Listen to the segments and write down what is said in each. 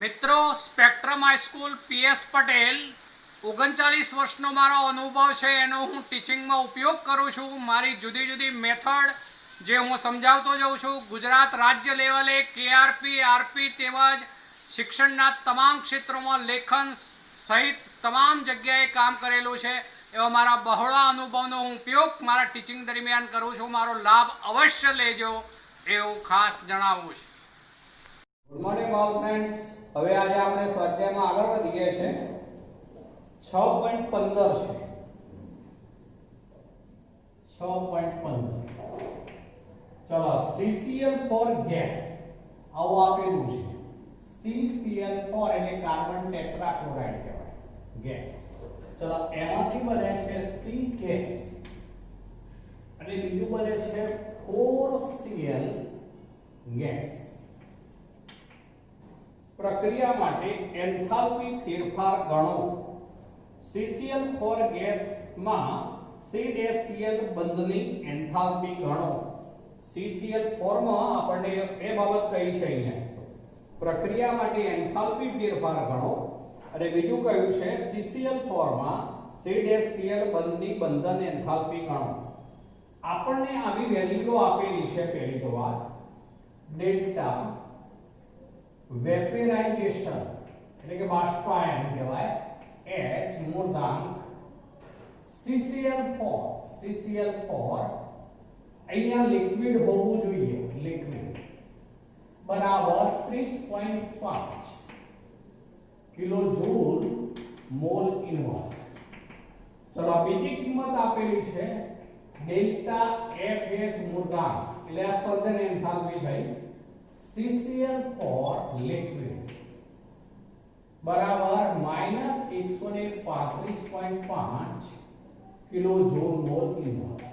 મિત્રો spectrum high school PS Patel 39 વર્ષનો મારો અનુભવ છે એનો હું ટીચિંગમાં ઉપયોગ કરું છું। મારી જુદી જુદી મેથડ જે હું સમજાવતો જાઉં છું। ગુજરાત રાજ્ય લેવલે કેઆરપી આરપી તેમજ શિક્ષણના તમામ ક્ષેત્રોમાં લેખન સહિત તમામ જગ્યાએ કામ કરેલું છે। એવા મારા બહોળા અનુભવનો હું ઉપયોગ મારા ટીચિંગ દરમિયાન કરું છું। મારો લાભ અવશ્ય લેજો એવું ખાસ જણાવું છું। Good morning all friends. હવે આજે આપણે સ્વાધ્યાયમાં આગળ વધીએ છીએ। 6.15 છે 6.15 ચલો CCl4 ગેસ આવું આપેલું છે। CCl4 એટલે કાર્બન ટેટ્રાક્લોરાઇડ કહેવાય ગેસ। ચલો એમાંથી બને છે C ગેસ અને બીજું બને છે 4Cl ગેસ। પ્રક્રિયા માટે એન્થાલ્પી ફેરફાર ગણો। CCl4 ગેસમાં C-Cl બંધની એન્થાલ્પી ગણો। CCl4 માં આપણે એ બાબત કહી છે અહીંયા પ્રક્રિયા માટે એન્થાલ્પી ફેરફાર ગણો અને બીજું કહ્યું છે CCl4 માં C-Cl બંધની બંધન એન્થાલ્પી ગણો। આપણને આવી વેલ્યુઓ આપેલી છે। પહેલી તો વાત ડેલ્ટા વેપરાઇઝેશન એટલે કે બાષ્પાયન કહેવાય H મૂળાંક CCl4 અહીંયા લિક્વિડ હોવું જોઈએ લિક્વિડ બરાબર 30.5 કિલોજૂલ મોલ ઇન્વર્સ। ચલો બીજી કિંમત આપેલી છે ડેલ્ટા FH મૂળાંક એટલે આ સર્જન એન્થાલ્પી થઈ CCl4 liquid बराबर -135.5 किलोजूल मोल इनवर्स।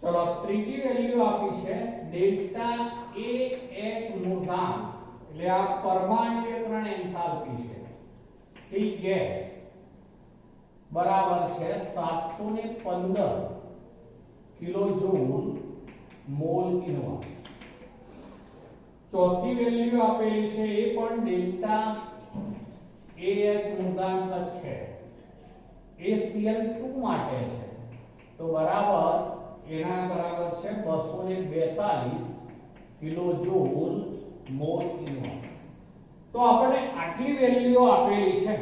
चलो ત્રીજી વેલ્યુ આપી છે ડેલ્ટા AH મૂળાંક એટલે આ પરમાણ્વીયકરણ એન્થાલ્પી છે C ગેસ બરાબર છે 715 કિલોજૂલ मोल इनवर्स। चौथी वैल्यू આપેલી છે એ પણ ડેલ્ટા AH મૂળાંક છે એ Cl2 માટે છે તો બરાબર એના બરાબર છે 242 કિલોજૂલ મોલ ઇનवर्स। તો આપણે આટલી વેલ્યુઓ આપેલી છે।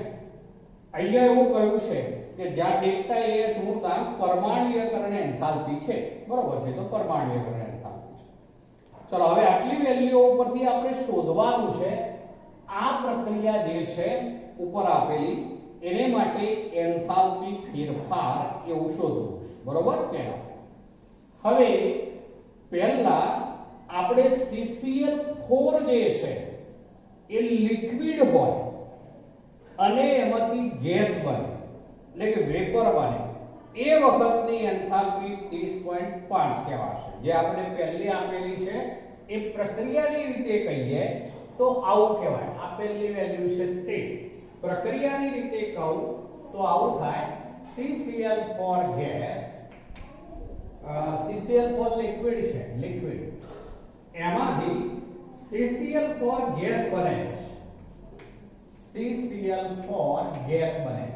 અહીંયા એવું કહ્યું છે કે જ્યાં ડેલ્ટા AH મૂળાંક પરમાણ્વીયકરણ એન્થાલ્પી છે બરોબર છે તો પરમાણ્વીયકરણ એન્થાલ્પી છે। ચલો હવે આટલી વેલ્યુઓ ઉપરથી આપણે શોધવાનું છે આ પ્રક્રિયા જે છે ઉપર આપેલી એને માટે એન્થાલ્પી ફેરફાર એવું શોધવું છે બરોબર પહેલા। હવે પહેલા આપણે CCl4 જે છે એ લિક્વિડ હોય અને એમાંથી ગેસ બને એટલે કે વેપર બને એ વખતની એન્થાલ્પી 30.5 કહેવાશે। જે આપણે પહેલી આપેલી છે એ પ્રક્રિયાની રીતે કહીએ તો આવું કહેવાય। આપેલી વેલ્યુ છે તે પ્રક્રિયાની રીતે કહું તો આવું થાય CCl4 ગેસ CCl4 લિક્વિડ છે લિક્વિડ એમાંથી CCl4 ગેસ બને CCl4 ગેસ બને।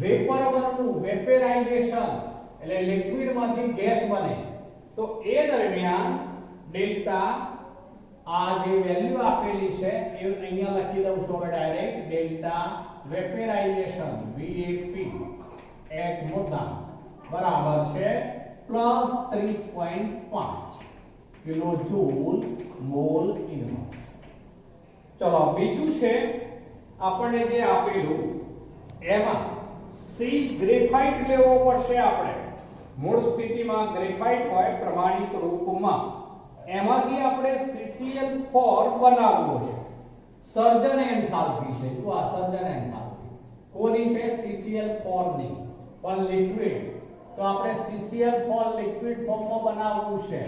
वेपर बनવું વેપરાઇઝેશન એટલે લિક્વિડ માંથી ગેસ બને તો એ દરમિયાન ડેલ્ટા આ જે વેલ્યુ આપેલી છે એ અહીંયા લખી દઉં છું હવે ડાયરેક્ટ ડેલ્ટા વેપરાઇઝેશન VAP H મૂળાંક બરાબર છે +30.5 કિલોજૂલ મોલ ઇનवर्स। ચલો બીજું છે આપણને જે આપેલું એમાં C ગ્રેફાઇટ લેવો પડશે આપણે। મૂળ સ્થિતિમાં ગ્રેફાઇટ હોય પ્રમાણિત રૂપમાં એમાંથી આપણે CCl4 બનાવવો છે। સર્જન એન્થાલ્પી છે તો આ સર્જન એન્થાલ્પી કોની છે CCl4 ની પણ લિક્વિડ તો આપણે CCl4 લિક્વિડ ફોર્મમાં બનાવવું છે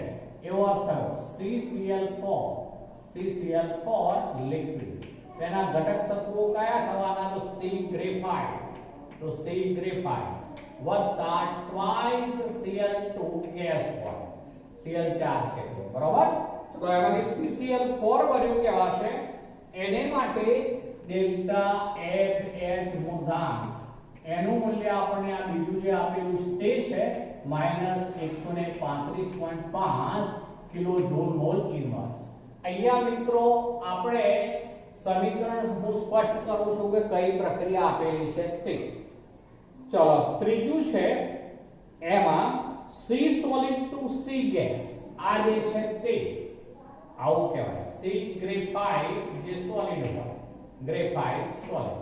એવો અર્થ થયો CCl4 લિક્વિડ તેના ઘટક તત્વો કયા થવાના તો C ગ્રેફાઇટ तो C ग्रेफाइट वत्ता ट्वाइस Cl2 गैस હોય Cl4 છે બરોબર। તો એમાંથી CCl4 બન્યું કેવા છે માટે ડેલ્ટા એફ એચ મૂળાંક એનું મૂલ્ય આપણને આ બીજું જે આપેલું છે તે છે -135.5 કિલો જૂલ મોલ ઇન્વર્સ. અહીંયા મિત્રો આપણે સમીકરણ હું સ્પષ્ટ કરું છું કે કઈ પ્રક્રિયા આપેલી છે તે. ચલો ત્રીજું છે એમાં C solid to C gas આ જે છે તે આવું કહેવાય C ગ્રેફાઇટ જે સોલિડ હોય graphite solid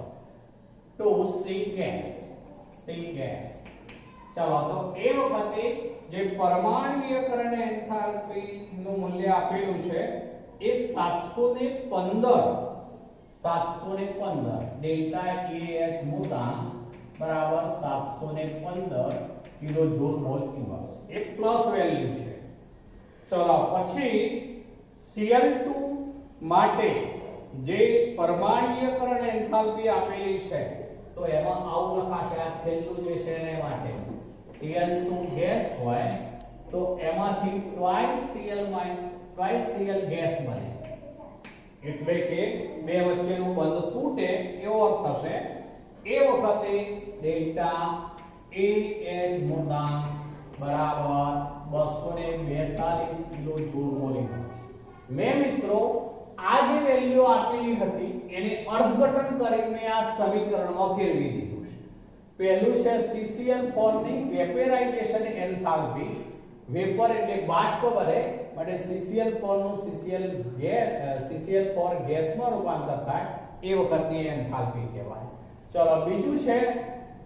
to C gas ચલો તો એ વખતે જે પરમાણ્વીયકરણ એન્થાલ્પી નું મૂલ્ય આપેલું છે એ 715 ડેલ્ટા AH મૂળાંક બરાબર 715 કિલો જૂલ મોલ ઇન્વર્સ એ પ્લસ વેલ્યુ છે. ચલો પછી Cl2 માટે જે પરમાણ્વીયકરણ એન્થાલ્પી આપેલી છે તો એમાં આવું લખાશે આ છેલ્લું જે છે એને માટે Cl2 ગેસ હોય તો એમાંથી twice Cl ગેસ બને એટલે કે બે વચ્ચેનું બંધ તૂટે એવો અર્થ થશે. એ વખતે ડેલ્ટા AH મૂળાંક બરાબર 242 કિલો જૂલ મોલ ઇન્વર્સ. મેં મિત્રો આ જે વેલ્યુ આપેલી હતી એને અર્થઘટન કરીને આ સમીકરણમાં ફેરવી દીધું છે. પહેલું છે CCl4 ની વેપરાઇઝેશન એન્થાલ્પી વેપર એટલે બાષ્પ બને માટે CCl4 નું CCl4 ગેસમાં રૂપાંતર થાય એ વખતની એન્થાલ્પી કહેવાય. ચલો બીજું છે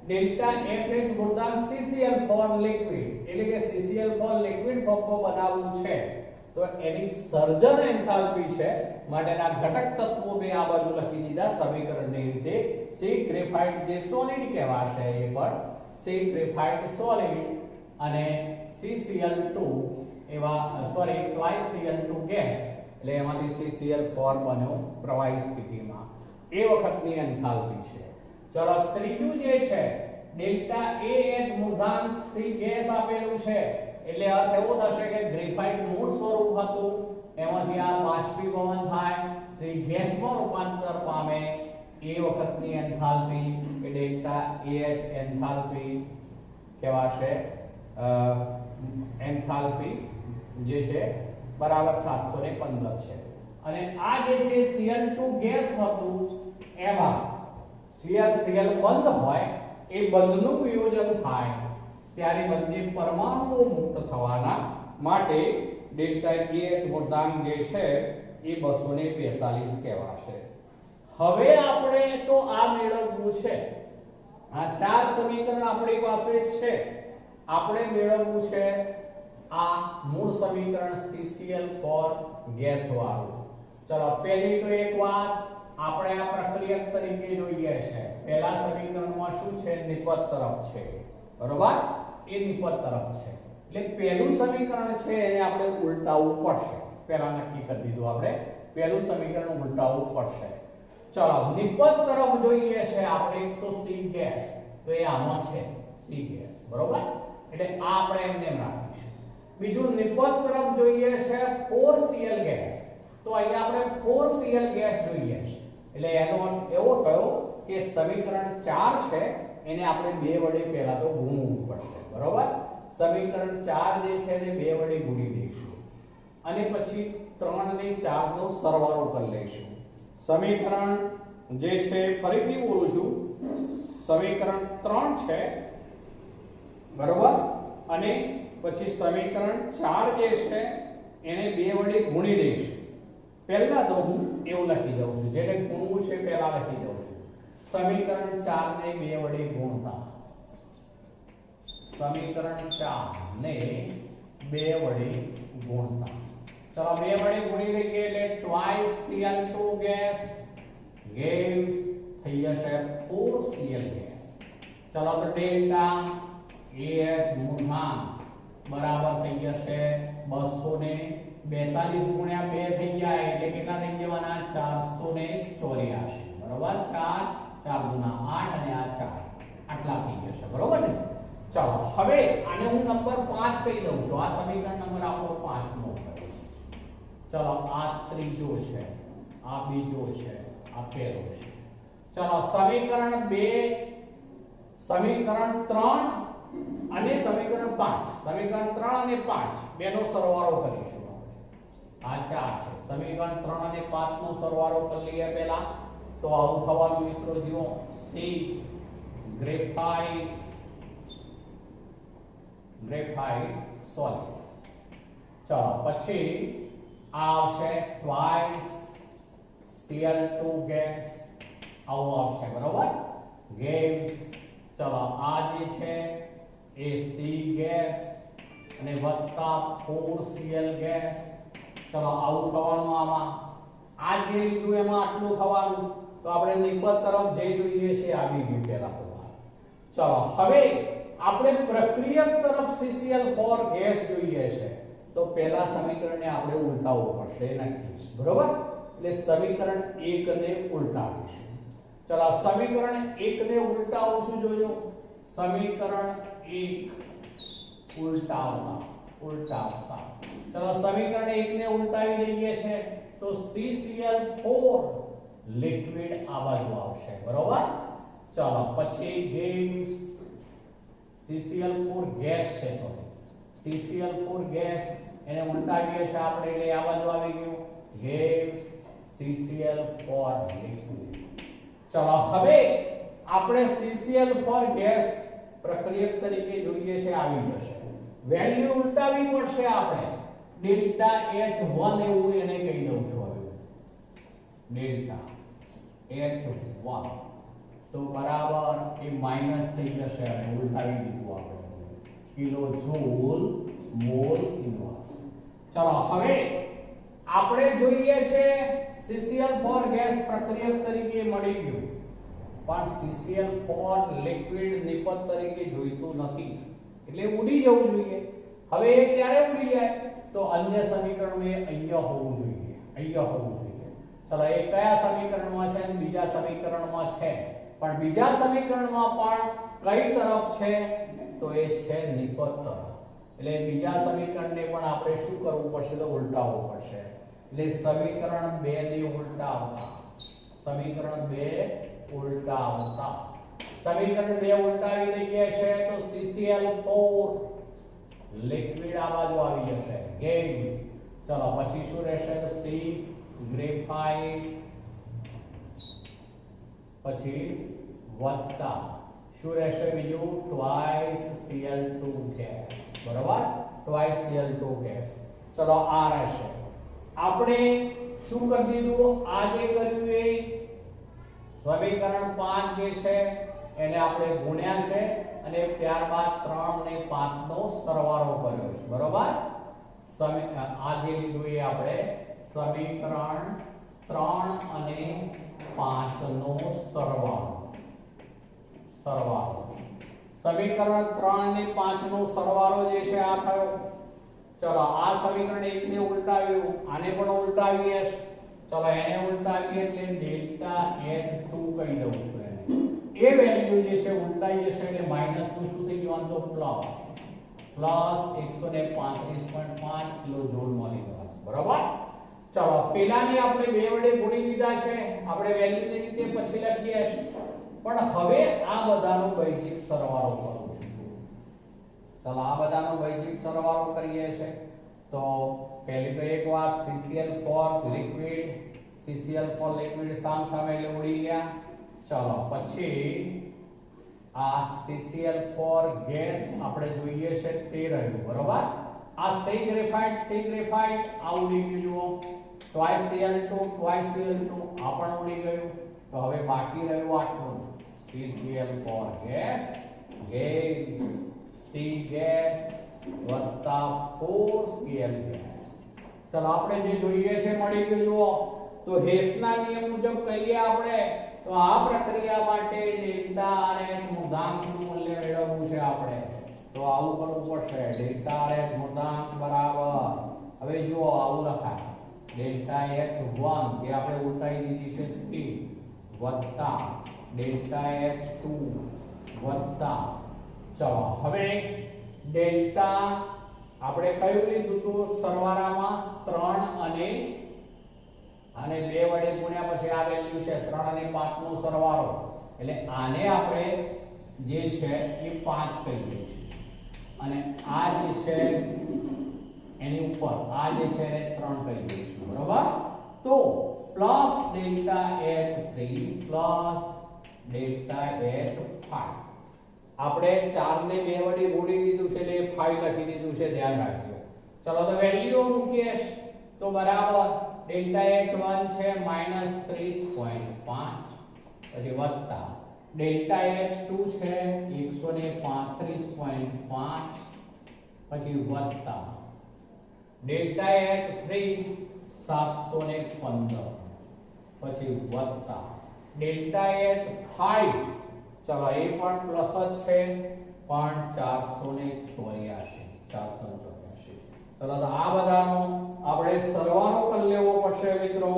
ડેલ્ટા FH મૂળાંક CCl4 લિક્વિડ એટલે કે CCl4 લિક્વિડ ફોર્મમાં બનાવવું છે તો એની સર્જન એન્થાલ્પી છે માટેના ઘટક તત્વો બે આ બાજુ લખી દીધા સમીકરણની રીતે. C ગ્રેફાઇટ જે સોલિડ કહેવાશે એ પર C ગ્રેફાઇટ સોલિડ અને CCl2 એવા twice Cl2 ગેસ એટલે એમાંથી CCl4 બન્યો પ્રવાહી સ્થિતિમાં એ વખતની એન્થાલ્પી છે. ચલો ત્રીજું જે છે ડેલ્ટા AH મૂળાંક C ગેસ આપેલું છે એટલે અર્થ એવો થશે કે ગ્રેફાઇટ મૂળ સ્વરૂપ હતું એમાંથી આ બાષ્પીભવન થાય C ગેસમાં રૂપાંતર પામે એ વખતની એન્થાલ્પી કે ડેલ્ટા AH એન્થાલ્પી કહેવાશે. એન્થાલ્પી જે છે બરાબર 715 છે. અને આ જે છે Cl2 ગેસ હતું એમાં Cl બંધ હોય એ બંધનું વિયોજન થાય ત્યારે બંને પરમાણુઓ મુક્ત થવાના માટે ડેલ્ટા AH મૂળાંક જે છે એ 242 કહેવાશે. હવે આપણે તો આ મેળવવું છે આ ચાર સમીકરણ આપણી પાસે છે આપણે મેળવવું છે આ મૂળ સમીકરણ CCl4 ગેસ વાળું. ચલો પહેલી તો એક વાત આપણે આ પ્રક્રિયક તરીકે જોઈએ છે. પહેલા સમીકરણમાં શું છે નિપજ તરફ છે બરોબર એ નિપજ તરફ છે એટલે પહેલું સમીકરણ છે એને આપણે ઉલટાવવું પડશે. પહેલા નક્કી કરી દીધું આપણે પહેલું સમીકરણ ઉલટાવવું પડશે. ચલો નિપજ તરફ જોઈએ છે આપણે એક તો C ગેસ તો એ આમાં છે C ગેસ બરોબર એટલે આ આપણે એમને રાખીશું. બીજું નિપજ તરફ જોઈએ છે 4Cl ગેસ તો અહીંયા આપણે 4Cl ગેસ જોઈએ છે એટલે એનો અર્થ એવો થયો કે સમીકરણ 4 છે એને આપણે 2 વડે પહેલા તો ગુણવું પડશે બરોબર. સમીકરણ 4 જે છે એને 2 વડે ગુણી દઈશું અને પછી 3 અને 4 નો સરવાળો કરી લઈશું. સમીકરણ જે છે ફરીથી બોલું છું સમીકરણ 3 છે બરોબર અને પછી સમીકરણ 4 જે છે એને 2 વડે ગુણી દઈશું. પહેલા તો હું એવું લખી દઉં છું જેને ગુણવું છે પહેલા લખી દઉં છું. સમીકરણ 4 ને 2 વડે ગુણતા સમીકરણ 4 ને 2 વડે ગુણતા ચલો 2 વડે ગુણી લઈએ એટલે twice Cl2 ગેસ gives થઈ જશે 4Cl ગેસ. ચલો તો ડેલ્ટા AH મૂળાંક બરાબર થઈ જશે 242 ગુણ્યા 2 થઈ જાય એટલે કેટલા થઈ જવાના 484 બરોબર. 4 4 ગુણા 8 અને આ 4 આટલા થઈ જશે બરોબર ને. ચાલો હવે આને હું નંબર 5 કહી દઉં છું. આ સમીકરણ નંબર આપણો 5 નો થયો. ચલો આ ત્રીજો છે આ બીજો છે આપેલું છે. ચલો સમીકરણ 2, સમીકરણ 3 અને સમીકરણ 5, સમીકરણ 3 અને 5 બેનો સરવાળો કરીશું આપણે. આ 4 છે. સમીકરણ 3 અને 5 નો સરવાળો કરી લઈએ પહેલા. તો આવું થવાનું મિત્રો, જુઓ સી ગ્રેફાઇટ સોલિડ. ચલો પછી આ આવશે ટ્વાઇસ Cl2 ગેસ, આવું આવશે બરોબર. ગેસ. ચલો આ જે છે એ સી ગેસ અને વત્તા 4Cl ગેસ. ચલો આવું થવાનું આમાં. આ જે લીધું એમાં આટલું થવાનું. તો આપણે નિપજ તરફ જે જોઈએ છે આવી ગયું પહેલા તો. ચલો હવે આપણે પ્રક્રિયક તરફ CCl4 ગેસ જોઈએ છે. તો પહેલા સમીકરણને આપણે ઉલટાવવું પડશે, નક્કી છે બરોબર. એટલે સમીકરણ 1 ને ઉલટાવીશું. ચલો સમીકરણ 1 ને ઉલટાવશું, જોજો. સમીકરણ 1 ઉલટાવતા. ચલો સમીકરણ 1 ને ઉલટાવી દઈએ છે તો CCl4 લિક્વિડ આ બાજુ આવશે બરોબર. ચલો પછી ગેસ CCl4 ગેસ છે, સોરી CCl4 ગેસ, એને ઉલટાવીએ છે આપણે એટલે આ બાજુ આવી ગયું ગેસ CCl4 લિક્વિડ. ચલો હવે આપણે CCl4 ગેસ પ્રક્રિયક તરીકે જોઈએ છે, આવી જશે. વેલ્યુ ઉલટાવી પડશે આપણે. ડેલ્ટા H1 એવું એને કહી દઉં છું હવે. ડેલ્ટા H1 તો બરાબર એ માઈનસ થઈ જશે અને ઉલટાવી દીધું આપણે. Kilo joule mole inverse. ચલો હવે આપણે જોઈએ છે CCl4 ગેસ પ્રક્રિયક તરીકે મળી ગયું, પણ CCl4 લિક્વિડ નિપજ તરીકે જોઈતું નથી, એટલે ઉડી જવું જોઈએ. હવે એ ક્યારે ઉડી જાય? તો અન્ય સમીકરણમાં અહીંયા હોવું જોઈએ, અહીંયા હોવું જોઈએ. ચલો એ કયા સમીકરણમાં છે? બીજા સમીકરણમાં છે. પણ બીજા સમીકરણમાં પણ કઈ તરફ છે? તો એ છે નિપજ તરફ. એટલે બીજા સમીકરણને પણ આપણે શું કરવું પડશે? તો ઉલટાવવું પડશે. એટલે સમીકરણ 2 ને ઉલટાવતા. સમીકરણ 2 ઉલટાવતા. સમીકરણ 2 ઉલટાવી દઈએ છે તો CCl4 લિક્વિડ આ બાજુ આવી જશે, ગેસ. ચલો પછી શું રહેશે? તો સી ગ્રેફાઇટ, પછી વત્તા શું રહેશે બીજું? ટ્વાઇસ Cl2 ગેસ બરાબર. Twice Cl2 gas. ચલો આ રહેશે. આપણે શું કરી દીધું? આ જે કર્યું એ સમીકરણ 5 જે છે એને આપણે ગુણ્યા છે અને ત્યારબાદ 3 અને 5 નો સરવાળો કર્યો છે બરોબર. આ જે લીધું એ આપણે સમીકરણ 3 અને 5 નો સરવાળો. સમીકરણ 3 અને 5 નો સરવાળો જે છે આ થયો. ચલો આ સમીકરણ 1 ને ઉલટાવ્યું, આને પણ ઉલટાવીએ. ચલો એને ઉલટાવીએ એટલે ડેલ્ટા H2 કહી દઉં છું એને. એ વેલ્યુ જે છે ઉલટાઈ જશે એટલે માઈનસ નું શું થઈ જવાનું? તો plus 135.5 kilo joule mole inverse બરાબર. ચલો પેલાને આપણે 2 વડે ગુણી દીધા છે, આપણે વેલ્યુની રીતે પછી લખીએ છીએ. પણ હવે આ બધાનો બૈજિક સરવાળો કરવો છે. ચલો આ બધાનો બૈજિક સરવાળો કરીએ છે તો પહેલી તો એક વાત, CCl4 લિક્વિડ સામે એટલે ઉડી ગયા. ચલો પછી આ CCl4 ગેસ આપણે જોઈએ છે તે રહ્યું બરોબર. આ સી ગ્રેફાઇટ આ ઉડી ગયું. જુઓ ટ્વાઇસ Cl2 આ પણ ઉડી ગયું. તો હવે બાકી રહ્યું આટલું CCl4 ગેસ સી ગેસ વત્તા 4Cl ગેસ. ચલો આપણે જે જોઈએ છે મળી ગયું. જુઓ તો હેસના નિયમ મુજબ કહીએ આપણે તો આ પ્રક્રિયા માટે ડેલ્ટા Rh મૂળાંકનું મૂલ્ય મેળવવું છે આપણે. તો આવું કરવું પડશે. ડેલ્ટા Rh મૂળાંક બરાબર, હવે જુઓ આવું લખાય ડેલ્ટા H1 જે આપણે ઉલટાઈ દીધી છે 3 વત્તા ડેલ્ટા H2 વત્તા. ચલો હવે ડેલ્ટા આપણે કયું લીધું હતું સરવાળામાં? 3 અને 2 વડે ગુણ્યા પછી આ વેલ્યુ છે 3 અને 5 નો સરવાળો, એટલે આને આપણે જે છે એ 5 કહી દઈશું અને આ જે છે એની ઉપર આ જે છે એને 3 કહી દઈશું, બરાબર. તો plus delta H3 plus delta H5, આપણે 4 ને 2 વડે ગુણી દીધું છે એટલે 5 લખી દીધું છે, ધ્યાન રાખજો. ચલો તો વેલ્યુ મૂકીએ તો બરાબર ડેલ્ટા H1 છે -30.5, પછી વત્તા ડેલ્ટા H2 છે 135.5, પછી વત્તા ડેલ્ટા H3 715, પછી વત્તા ડેલ્ટા H5, ચલો એ પણ પ્લસ જ છે પણ 484. ચલો તો આ બધાનો આપણે સરવાળો કરી લેવો પડશે મિત્રો.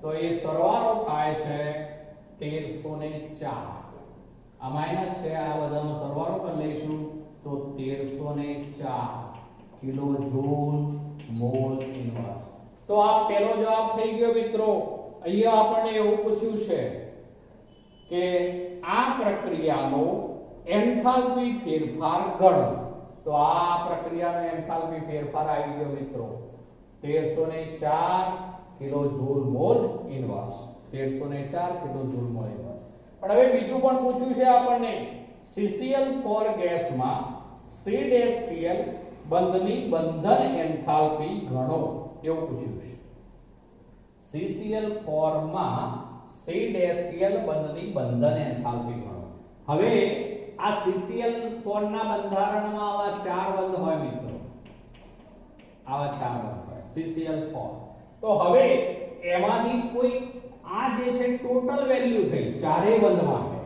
તો એ સરવાળો થાય છે 1304. આ માઈનસ છે, આ બધાનો સરવાળો કરી લઈશું તો 1304 કિલો જૂલ મોલ ઇન્વર્સ. તો આ પહેલો જવાબ થઈ ગયો મિત્રો. અહીંયા આપણને એવું પૂછ્યું છે કે આ પ્રક્રિયાનો એન્થાલ્પી ફેરફાર ગણો. તો આ પ્રક્રિયાનો એન્થાલ્પી ફેરફાર આવી ગયો મિત્રો 1304 kilo joule mole inverse. 1304 kilo joule mole inverse. પણ હવે બીજું પણ પૂછ્યું છે આપણને, CCl4 ગેસમાં C-Cl બંધની બંધન એન્થાલ્પી ગણો એવું પૂછ્યું છે. CCl4 માં C-Cl બંધની બંધન એન્થાલ્પી ગણો. હવે આ CCl4 ના બંધારણમાં આવા 4 બંધ હોય મિત્રો, આવા 4 બંધ હોય CCl4. તો હવે એમાંથી કોઈ આ જે છે ટોટલ વેલ્યુ થઈ ચારેય બંધ માટે.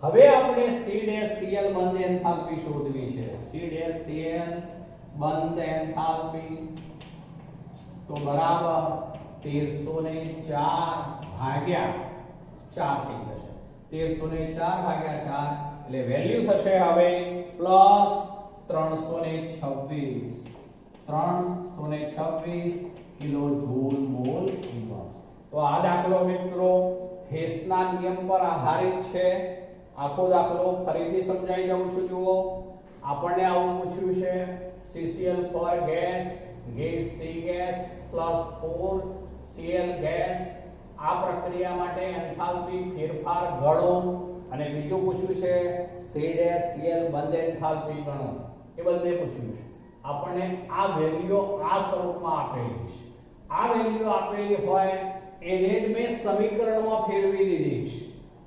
હવે આપણે C-Cl બંધ એન્થાલ્પી શોધવી છે. C-Cl બંધ એન્થાલ્પી તો બરાબર 1304 ભાગ્યા 4 થઈ જશે. 1304 ભાગ્યા 4 એટલે વેલ્યુ થશે હવે plus 326 kilo joule mole inverse. તો આ દાખલો મિત્રો હેસના નિયમ પર આધારિત છે. આખો દાખલો ફરીથી સમજાવી દઉં છું. જુઓ, આપણને આવું પૂછ્યું છે CCl4 gas gives C gas plus 4 Cl gas. આ પ્રક્રિયા માટે એન્થાલ્પી ફેરફાર ગણો. અને બીજું પૂછ્યું છે C-Cl બંધ એન્થાલ્પી ગણો. એ બંને પૂછ્યું છે. આપણને આ વેલ્યુ આ સ્વરૂપમાં આપેલી છે. આ વેલ્યુ આપેલી હોય એને જ મેં સમીકરણમાં ફેરવી દીધી છે.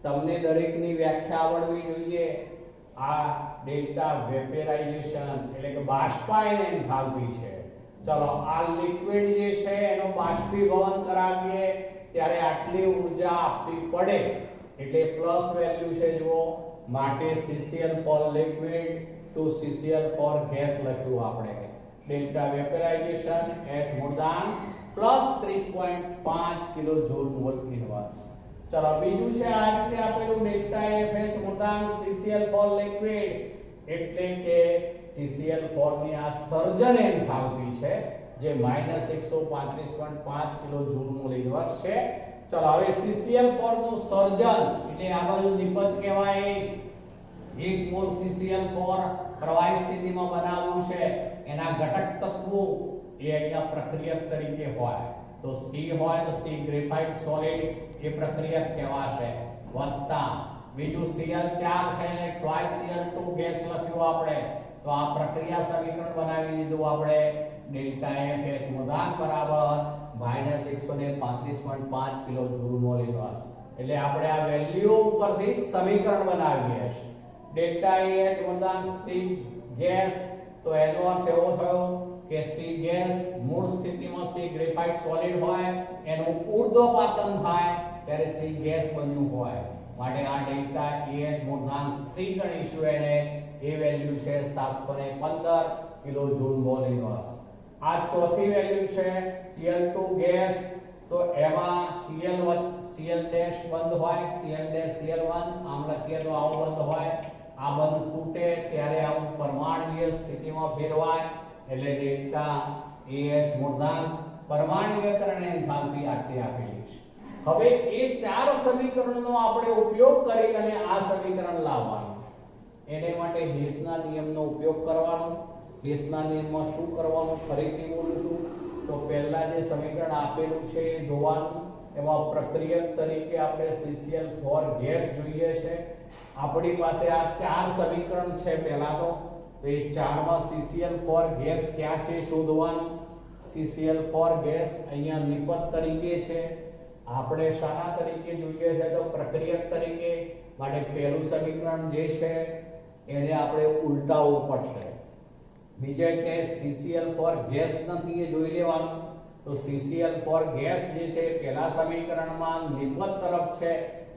તમને દરેકની વ્યાખ્યા આવડવી જોઈએ. આ ડેલ્ટા વેપરાઇઝેશન એટલે કે બાષ્પાયન એન્થાલ્પી છે. ચલો આ લિક્વિડ જે છે એનો બાષ્પીભવન કરાવીએ ત્યારે આટલી ઊર્જા આપવી પડે એટલે પ્લસ વેલ્યુ છે. જુઓ, માટે CCl4 liquid two CCl4 gas લખ્યું આપણે. Delta vaporization H more than plus 30.5 kilo joule mole inverse. ચલો બીજું છે આ રીતે આપેલું delta FH more than CCl4 liquid એટલે કે CCl4 ની આ સર્જન એન્થાલ્પી છે જે -135.5 કિલો જૂલ મોલ ઇન્વર્સ છે. ચલો હવે CCl4 નું સર્જન એટલે આ બાજુ નિપજ કહેવાય. 1 મોલ CCl4 પ્રવાહી સ્થિતિમાં બનાવવું છે. એના ઘટક તત્વો એ અહીંયા પ્રક્રિયક તરીકે હોય. તો C હોય તો C ગ્રેફાઇટ સોલિડ એ પ્રક્રિયક કહેવાશે. વત્તા બીજું Cl4 છે એટલે ટ્વાઇસ Cl2 ગેસ લખ્યું આપણે. તો આ પ્રક્રિયા સમીકરણ બનાવી દીધું આપણે. ડેલ્ટા FH મોધાન બરાબર -135.5 કિલો જૂલ મોલ ઇન્વર્સ. એટલે આપણે આ વેલ્યુ ઉપરથી સમીકરણ બનાવીએ છીએ. ડેલ્ટા AH મોધાન C ગેસ તો એનો અર્થ એવો થયો કે C ગેસ મૂળ સ્થિતિમાં C ગ્રેફાઇટ સોલિડ હોય એનું ઉર્ધ્વપાતન થાય ત્યારે C ગેસ બન્યું હોય. માટે આ ડેલ્ટા AH મોર ધેન 3 ગણીશું એને. એ વેલ્યુ છે 715 કિલો જૂલ મોલ ઇન્વર્સ. આ ચોથી વેલ્યુ છે Cl2 ગેસ તો એમાં Cl ડેશ બંધ હોય. Cl ડેશ Cl1 આમ લખીએ તો આવો બંધ હોય. આ બંધ તૂટે ત્યારે આવું પરમાણુય સ્થિતિમાં ફેરવાય એટલે ડેલ્ટા AH મોર ધેન પરમાણુયકરણ એન્થાલ્પી આટલી આપેલી છે. હવે એ ચાર સમીકરણનો આપણે ઉપયોગ કરી અને આ સમીકરણ લાવવાનું છે એને માટે હેસના નિયમનો ઉપયોગ કરવાનો હેસના નિયમમાં શું કરવાનું ફરીથી બોલું છું તો પહેલા જે સમીકરણ આપેલું છે એ જોવાનું એમાં પ્રક્રિયક તરીકે આપણે CCl4 ગેસ જોઈએ છે આપણી પાસે આ ચાર સમીકરણ છે પહેલા તો એ ચારમાં CCl4 ગેસ ક્યાં છે શોધવાનું CCl4 ગેસ અહીંયા નિપજ તરીકે છે આપણે શાના તરીકે જોઈએ છે તો પ્રક્રિયક તરીકે માટે પહેલું સમીકરણ જે છે એને આપણે ઉલટાવવું પડશે બીજે કે CCl4 ગેસ નથી એ જોઈ લેવાનું તો CCl4 ગેસ જે છે પહેલા સમીકરણમાં નિપજ તરફ છે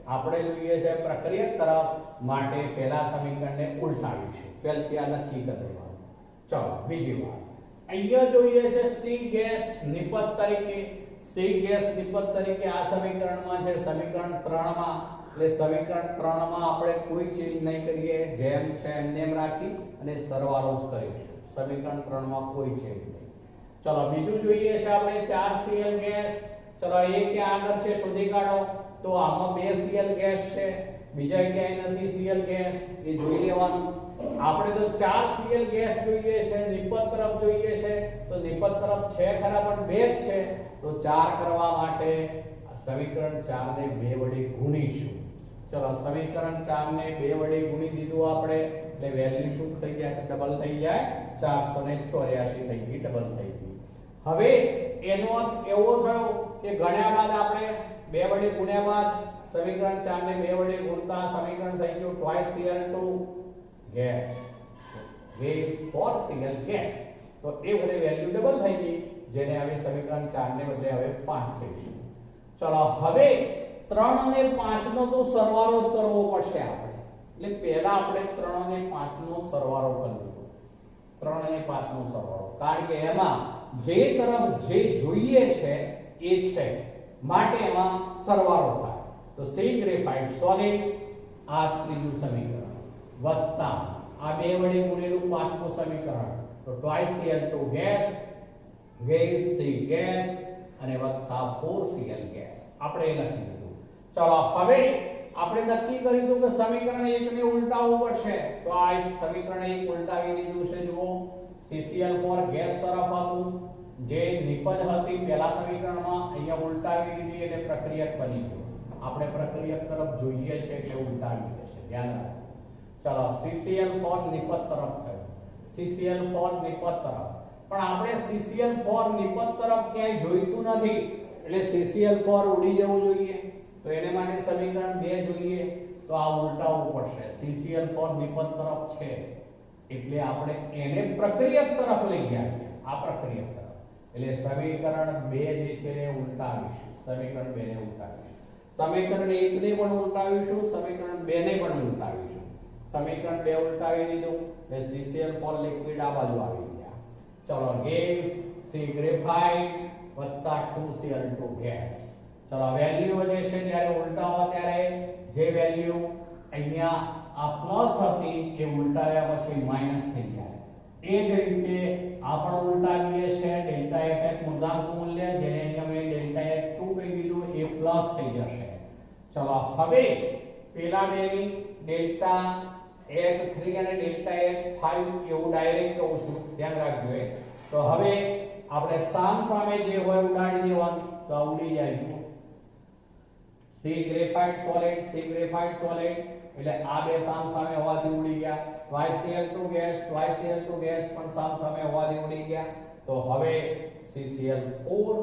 આપણે જોઈએ છે પ્રક્રિયક તરફ માટે પહેલા સમીકરણને ઉલટાવીશું પહેલથી આ નક્કી કરી દેવાનું ચાલો બીજી વાત અહીંયા જોઈએ છે C ગેસ નિપજ તરીકે C ગેસ નિપજ તરીકે આ સમીકરણમાં છે સમીકરણ 3 માં એટલે સમીકરણ 3 માં આપણે કોઈ ચેન્જ નહીં કરીએ જેમ છે એમ રાખી અને સરવાળો જ કરીશું સમીકરણ 3 માં કોઈ ચેન્જ નહીં ચલો બીજું જોઈએ છે આપણે 4Cl ગેસ ચલો એ ક્યાં આગળ છે શોધી કાઢો તો આમાં 2Cl ગેસ છે બીજા ક્યાંય નથી Cl ગેસ એ જોઈ લેવાનું આપણે તો 4Cl ગેસ જોઈએ છે નિપજ તરફ જોઈએ છે તો નિપજ તરફ છે ખરા પણ 2 જ છે તો 4 કરવા માટે સમીકરણ 4 ને 2 વડે ગુણીશું ચલો સમીકરણ 4 ને 2 વડે ગુણી દીધું આપણે એટલે વેલ્યુ શું થઈ જાય ડબલ થઈ જાય 484 થઈ ગઈ ડબલ થઈ ગઈ હવે એનો અર્થ એવો થયો કે ગણ્યા બાદ આપણે 2 વડે ગુણ્યા બાદ સમીકરણ 4 ને 2 વડે ગુણતા સમીકરણ થઈ ગયું twice Cl2 gas gas 4Cl gas તો એ વડે વેલ્યુ ડબલ થઈ ગઈ જેને હવે સમીકરણ 4 ને બદલે હવે 5 કહીશું ચલો હવે 3 અને 5 નો તો સરવાળો જ કરવો પડશે આપણે એટલે પહેલા આપણે 3 અને 5 નો સરવાળો કરીશું 3 અને 5 નો સરવાળો કારણ કે એમાં જે તરફ જે જોઈએ છે એ છે માટે એમાં સરવાળો થાય તો C ગ્રેફાઇટ સોલિડ આ ત્રીજું સમીકરણ વત્તા આ 2 વડે ગુણેલું પાંચમું સમીકરણ તો twice Cl2 gas gas C gas અને વત્તા 4Cl ગેસ આપણે એ લખી દીધું ચલો હવે આપણે નક્કી કર્યું કે સમીકરણ 1 ને ઉલટાવવું પડશે તો આ સમીકરણ 1 ઉલટાવી દીધું છે જુઓ CCl4 ગેસ તરફ હતું જે નિપજ હતી પહેલા સમીકરણમાં અહીંયા ઉલટાવી દીધી એટલે પ્રક્રિયક બની ગયું આપણે પ્રક્રિયક તરફ જોઈએ છે એટલે ઉલટાવી દેશે ધ્યાન રાખો ચલો CCl4 નિપજ તરફ થયો CCl4 નિપજ તરફ પણ આપણે CCl4 નિપજ તરફ ક્યાંય જોઈતું નથી એટલે CCl4 ઉડી જવું જોઈએ તો એને માટે સમીકરણ 2 જોઈએ તો આ ઉલટાવવું પડશે CCl4 નિપજ તરફ છે એટલે આપણે એને પ્રક્રિયક તરફ લઈ આવીએ આ પ્રક્રિયક તરફ એટલે સમીકરણ 2 જે છે એને ઉલટાવીશું સમીકરણ 2 ને ઉલટાવીશું સમીકરણ 1 ને પણ ઉલટાવીશું સમીકરણ 2 ને પણ ઉલટાવીશું સમીકરણ 2 ઉલટાવી દીધું એટલે CCl4 લિક્વિડ આ બાજુ આવી ગયા ચલો ગેસ C ગ્રેફાઇટ વત્તા 2Cl2 ગેસ ચલો વેલ્યુ જે છે જ્યારે ઉલટાવો ત્યારે જે વેલ્યુ અહીંયા આ પ્લસ હતી એ ઉલટાવ્યા પછી માઈનસ થઈ જાય એ જ રીતે આપણે ઉલટાવીએ છે ડેલ્ટા Fx મૂળાંકનું મૂલ્ય જેને અહીંયા મેં ડેલ્ટા F2 કહી દીધું એ પ્લસ થઈ જશે ચલો હવે પેલા બેની ડેલ્ટા H3 અને ડેલ્ટા H5 એવું ડાયરેક્ટ કહું છું ધ્યાન રાખજો તો હવે આપણે સામ સામે જે હોય ઉડાડી દેવાનું તો ઉડી જાય C ગ્રેફાઇટ સોલિડ એટલે આ બે સામ સામે હોવાથી ઉડી ગયા twice Cl2 ગેસ પણ સામ સામે હોવાથી ઉડી ગયા તો હવે CCl4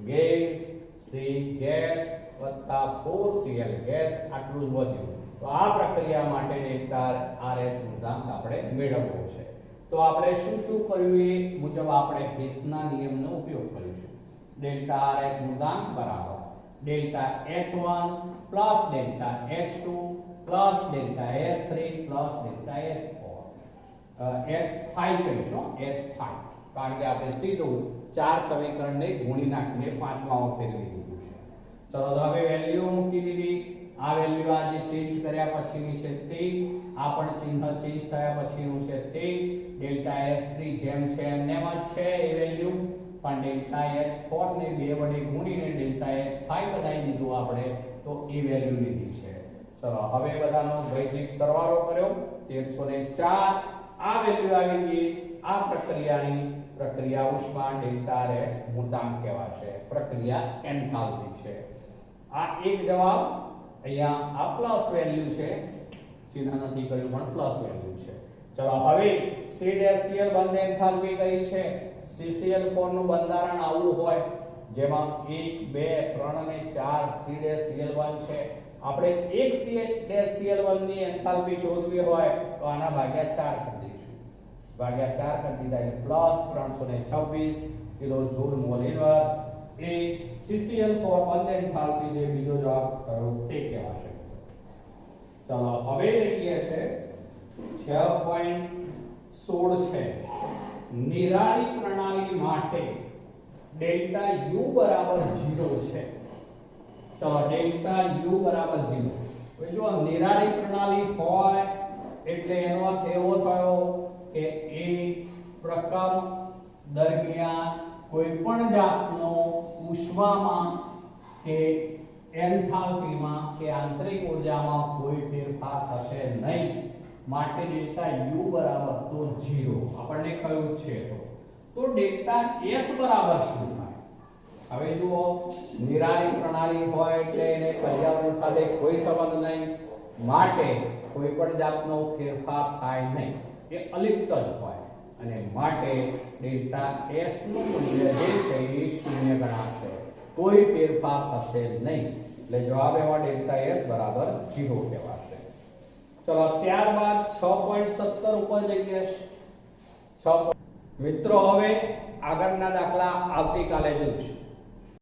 ગેસ C ગેસ વત્તા 4Cl ગેસ આટલું જ વધ્યું તો આ પ્રક્રિયા માટે ડેલ્ટા RH મૂળાંક આપણે મેળવવો છે તો આપણે શું શું કર્યું એ મુજબ આપણે હેસના નિયમનો ઉપયોગ કરીશું ડેલ્ટા RH મૂળાંક બરાબર delta H1 plus delta H2 plus delta H3 plus delta H5 કહીશું H5 કારણ કે આપણે સીધું ચાર સમીકરણને ગુણી નાખીને પાંચમાં ફેરવી દીધું છે ચલો તો હવે વેલ્યુ મૂકી દીધી આ વેલ્યુ આ જે ચેન્જ કર્યા પછીની છે તે આ પણ ચિહ્ન ચેન્જ થયા પછીનું છે તે ડેલ્ટા H3 જેમ છે એમ જ છે એ વેલ્યુ પણ ડેલ્ટા H4 ને 2 વડે ગુણીને ડેલ્ટા H5 બનાવી દીધું આપણે, તો એ વેલ્યુ લીધી છે. ચલો હવે બધાનો વૈજિક સરવાળો કર્યો 1304. આ વેલ્યુ આવી ગઈ. આ પ્રક્રિયા ઉષ્મા ડેલ્ટા RH મૂર્તાંક કહેવાશે. પ્રક્રિયા એન્થાલ્પી છે. આ એક જવાબ. અહીંયા આ પ્લસ વેલ્યુ છે, ચિહ્ન નથી કર્યું પણ પ્લસ વેલ્યુ છે. ચલો હવે CCl બંધ એન્થાલ્પી કઈ છે? CCl4 નું બંધારણ આવું હોય, જેમાં 1 2 3 અને 4 CCl1 છે. આપણે એક CCl1 ની એન્થાલ્પી શોધવી હોય તો આના ભાગ્યા 4 કરી દઈશું. ભાગ્યા 4 કરી દીધા એટલે પ્લસ 326 કિલોજૂલ મોલ ઇનવર્સ એ CCl4 બંધ એન્થાલ્પી જે બીજો જવાબ થયો તે કહેવાશે. ચલો હવે લઈએ છે 6.16 છે. નિરાળી પ્રણાલી માટે ડેલ્ટા U બરાબર 0 છે. ચલો ડેલ્ટા U બરાબર 0. હવે જો નિરાળી પ્રણાલી હોય એટલે એનો અર્થ એવો થયો કે એ પ્રક્રમ દરમિયાન કોઈ પણ જાતનો ઉષ્મામાં કે એન્થાલ્પીમાં કે આંતરિક ઊર્જામાં કોઈ ફેરફાર થશે નહીં. માટે ડેલ્ટા U બરાબર તો 0 આપણને કહ્યું છે. તો ડેલ્ટા S બરાબર શું થાય? હવે જુઓ, નિરાળી પ્રણાલી હોય એટલે એને પર્યાવરણ સાથે કોઈ સંબંધ નહીં, માટે કોઈ પણ જાતનો ફેરફાર થાય નહીં, એ અલિપ્ત જ હોય, અને માટે ડેલ્ટા S નું મૂલ્ય જે છે એ શૂન્ય ગણાશે. કોઈ ફેરફાર થશે નહીં. એટલે જવાબ એમાં ડેલ્ટા S બરાબર 0 કહેવાશે. ચલો ત્યારબાદ 6.17 ઉપર જઈએ. 6 મિત્રો હવે આગળના દાખલા આવતીકાલે જોઈશું.